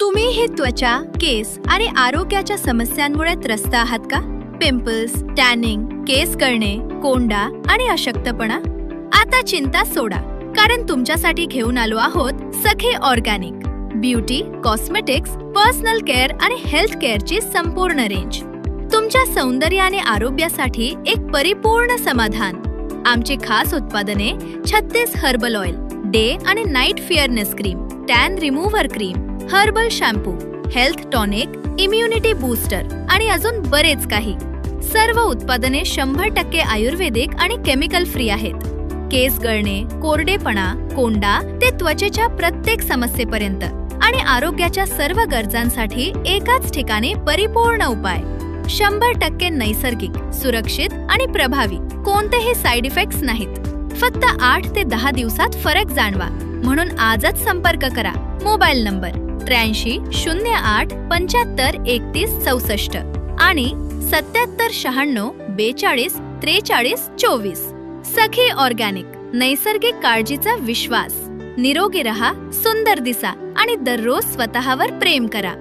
तुम्ही हे त्वचा, केस आणि आरोग्याच्या समस्यांमुळे त्रस्त आहात का? पिंपल्स, टॅनिंग, केस गळणे, कोंडा आणि अशक्तपणा? आता चिंता सोडा, कारण तुमच्यासाठी घेऊन आलो आहोत सखे organic. Beauty, cosmetics, personal care आणि हेल्थ केअरची संपूर्ण रेंज. तुमच्या सौंदर्य आणि आरोग्यासाठी एक परिपूर्ण समाधान. आमची खास उत्पादने 36 हर्बल ऑइल, डे आणि night fairness cream, tan remover cream, herbal shampoo, health tonic, immunity booster आणि अजून बरेच काही. सर्व उत्पादने 100% आयुर्वेदिक आणि केमिकल फ्री आहेत. केस गळणे, कोरडेपणा, कोंडा ते त्वचेच्या प्रत्येक समस्येपर्यंत आणि आरोग्याच्या सर्व गरजांसाठी एकाच ठिकाणी परिपूर्ण उपाय. 100% नैसर्गिक, सुरक्षित आणि प्रभावी. कोणतेही साइड इफेक्ट्स नाहीत. फक्त 8 ते 10 दिवसात फरक जाणवा. म्हणून आजच संपर्क करा. मोबाईल नंबर 83 08 75 31 64 आणि 77 96 42 43 24. सखी ऑर्गॅनिक, नैसर्गिक काळजीचा विश्वास. निरोगी रहा, सुंदर दिसा आणि दररोज स्वतःवर प्रेम करा.